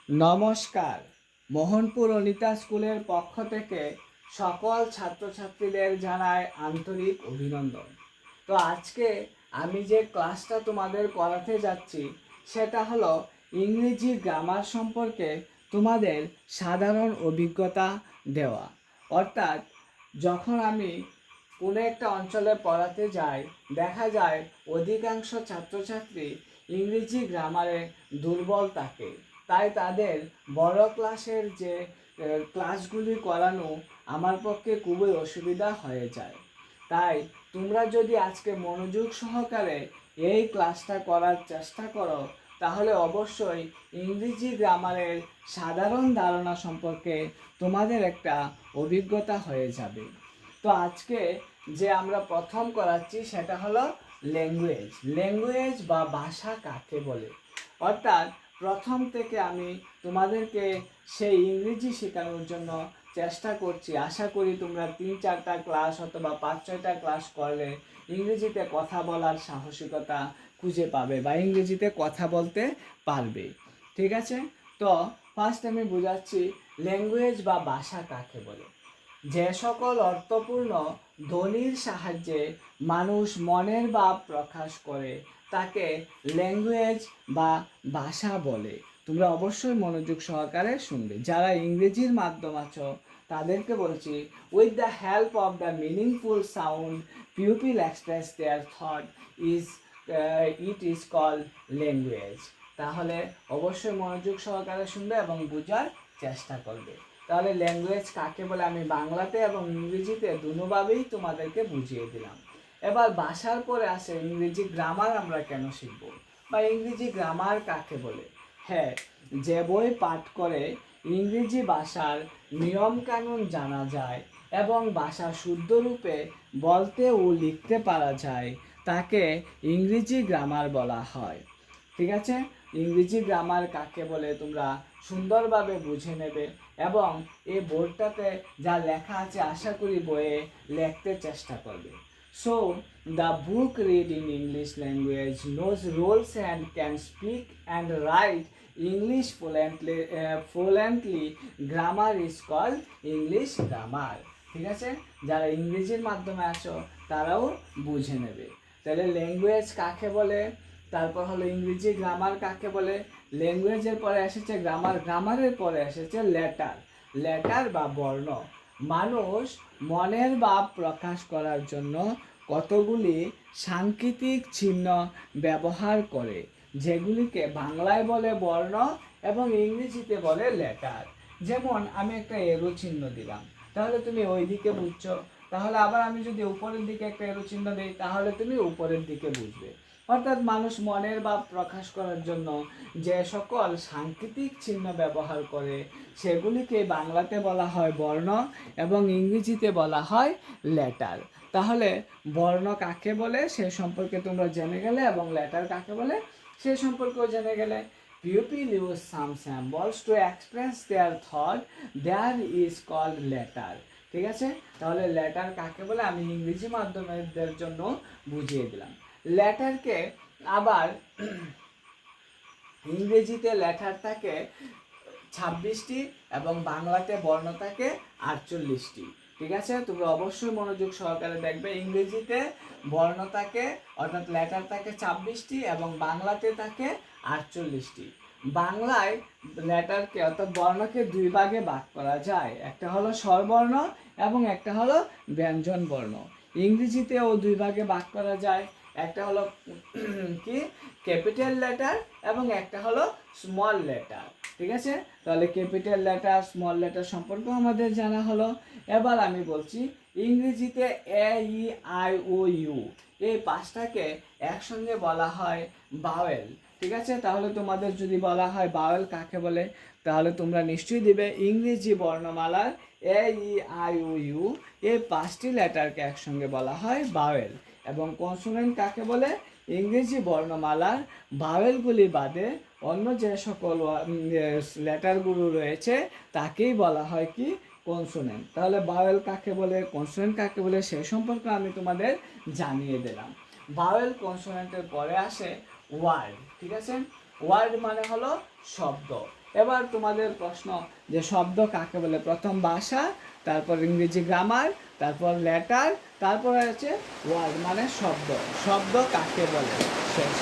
নমস্কার। মোহনপুর অনিতা স্কুলের পক্ষ থেকে সকল ছাত্রছাত্রীদের জানাই আন্তরিক অভিনন্দন। তো আজকে আমি যে ক্লাসটা তোমাদের করাতে যাচ্ছি সেটা হলো ইংরেজি গ্রামার সম্পর্কে তোমাদের সাধারণ অভিজ্ঞতা দেওয়া। অর্থাৎ যখন আমি কোনো একটা অঞ্চলে পড়াতে যাই, দেখা যায় অধিকাংশ ছাত্রছাত্রী ইংরেজি গ্রামারে দুর্বল থাকে। তাই তাদের বড় ক্লাসের যে ক্লাসগুলি করানো আমার পক্ষে খুবই অসুবিধা হয়ে যায়। তাই তোমরা যদি আজকে মনোযোগ সহকারে এই ক্লাসটা করার চেষ্টা করো, তাহলে অবশ্যই ইংরেজি গ্রামারের সাধারণ ধারণা সম্পর্কে তোমাদের একটা অভিজ্ঞতা হয়ে যাবে। তো আজকে যে আমরা প্রথম করাচ্ছি সেটা হলো ল্যাঙ্গুয়েজ বা ভাষা কাকে বলে। অর্থাৎ প্রথম থেকে আমি তোমাদেরকে সেই ইংরেজি শেখানোর জন্য চেষ্টা করছি। আশা করি তোমরা 3-4টা ক্লাস অথবা 5-6টা ক্লাস করলে ইংরেজিতে কথা বলার সাহসিকতা খুঁজে পাবে বা ইংরেজিতে কথা বলতে পারবে। ঠিক আছে? তো ফার্স্ট আমি বোঝাচ্ছি ল্যাঙ্গুয়েজ বা ভাষা কাকে বলে। যে সকল অর্থপূর্ণ ধ্বনির সাহায্যে মানুষ মনের ভাব প্রকাশ করে তাকে ল্যাঙ্গুয়েজ বা ভাষা বলে। তোমরা অবশ্যই মনোযোগ সহকারে শুনবে। যারা ইংরেজির মাধ্যম আছো তাদেরকে বলছি, with the help of the meaningful sound pupil express their thought it is called language. তাহলে অবশ্যই মনোযোগ সহকারে শুনবে এবং বোঝার চেষ্টা করবে। তাহলে ল্যাঙ্গুয়েজ কাকে বলে আমি বাংলাতে এবং ইংরেজিতে দুভাবেই তোমাদেরকে বুঝিয়ে দিলাম। এবার ভাষার পরে আসে ইংরেজি গ্রামার আমরা কেন শিখব বা ইংরেজি গ্রামার কাকে বলে। হ্যাঁ, যে বই পাঠ করে ইংরেজি ভাষার নিয়মকানুন জানা যায় এবং ভাষা শুদ্ধ রূপে বলতে ও লিখতে পারা যায় তাকে ইংরেজি গ্রামার বলা হয়। ঠিক আছে? ইংরেজি গ্রামার কাকে বলে তোমরা সুন্দরভাবে বুঝে নেবে এবং এই বোর্ডটাতে যা লেখা আছে আশা করি বইয়ে লিখতে চেষ্টা করবে। So, the book read in English language, knows rules and can speak and write English fluently. Grammar is called English grammar. ঠিক আছে? যারা ইংরেজির মাধ্যমে আছো তারাও বুঝে নেবে। তাহলে ল্যাঙ্গুয়েজ কাকে বলে, তারপর হলো ইংরেজি গ্রামার কাকে বলে। ল্যাঙ্গুয়েজের পরে এসেছে গ্রামার, গ্রামারের পরে এসেছে লেটার বা বর্ণ। মানুষ মনের ভাব প্রকাশ করার জন্য কতগুলি সাংকেতিক চিহ্ন ব্যবহার করে, যেগুলিকে বাংলায় বলে বর্ণ এবং ইংরেজিতে বলে লেটার। যেমন আমি একটা এরো চিহ্ন দিলাম, তাহলে তুমি ওই দিকে বুঝছো। তাহলে আবার আমি যদি উপরের দিকে একটা এরো চিহ্ন দিই তাহলে তুমি উপরের দিকে বুঝবে। অর্থাৎ মানুষ মনের ভাব প্রকাশ করার জন্য যে সকল সাংকেতিক চিহ্ন ব্যবহার করে সেগুলিকে বাংলাতে বলা হয় বর্ণ এবং ইংরেজিতে বলা হয় লেটার। তাহলে বর্ণ কাকে বলে সে সম্পর্কে তোমরা জেনে গেলে এবং লেটার কাকে বলে সে সম্পর্কেও জেনে গেলে। Pupil use some symbols to express their thought, that is called letter. ঠিক আছে? তাহলে লেটার কাকে বলে আমি ইংরেজি মাধ্যমের জন্য বুঝিয়ে দিলাম। লেটারকে আবার ইংরেজিতে লেটার থাকে 26টি এবং বাংলাতে বর্ণ থাকে 48টি। ঠিক আছে? তোমরা অবশ্যই মনোযোগ সহকারে দেখবে। ইংরেজিতে বর্ণ থাকে অর্থাৎ লেটার থাকে 26টি এবং বাংলাতে থাকে 48টি। বাংলায় লেটারকে অর্থাৎ বর্ণকে দুই ভাগে ভাগ করা যায়, একটা হলো স্বরবর্ণ এবং একটা হলো ব্যঞ্জন বর্ণ। ইংরেজিতেও দুই ভাগে ভাগ করা যায়, একটা হলো কি ক্যাপিটাল লেটার এবং একটা হলো স্মল লেটার। ঠিক আছে? তাহলে ক্যাপিটাল লেটার স্মল লেটার সম্পর্কে আমাদের জানা হলো। এবার আমি বলছি ইংরেজিতে এ ই আই ও ইউ এই পাঁচটাকে একসঙ্গে বলা হয় বাওয়েল। ঠিক আছে? তাহলে তোমাদের যদি বলা হয় বাওয়েল কাকে বলে, তাহলে তোমরা নিশ্চয়ই দিবে ইংরেজি বর্ণমালার এ ই আই ও ইউ এই 5টি লেটারকে একসঙ্গে বলা হয় বাওয়েল। এবং কনসোনেন্ট কাকে বলে, ইংরেজি বর্ণমালার ভাওয়েলগুলি বাদে অন্য যে সকল লেটারগুলো রয়েছে তাকেই বলা হয় কি কনসোনেন্ট। তাহলে ভাওয়েল কাকে বলে কনসোনেন্ট কাকে বলে সে সম্পর্কে আমি তোমাদের জানিয়ে দিলাম। ভাওয়েল কনসোনেন্টের পরে আসে ওয়ার্ড। ঠিক আছে? ওয়ার্ড মানে হলো শব্দ। এবার তোমাদের প্রশ্ন যে শব্দ কাকে বলে? প্রথম ভাষা, তারপর ইংরেজি গ্রামার, তারপর লেটার, তারপর হচ্ছে ওয়ার্ড মানে শব্দ। শব্দ কাকে বলে? শেষ।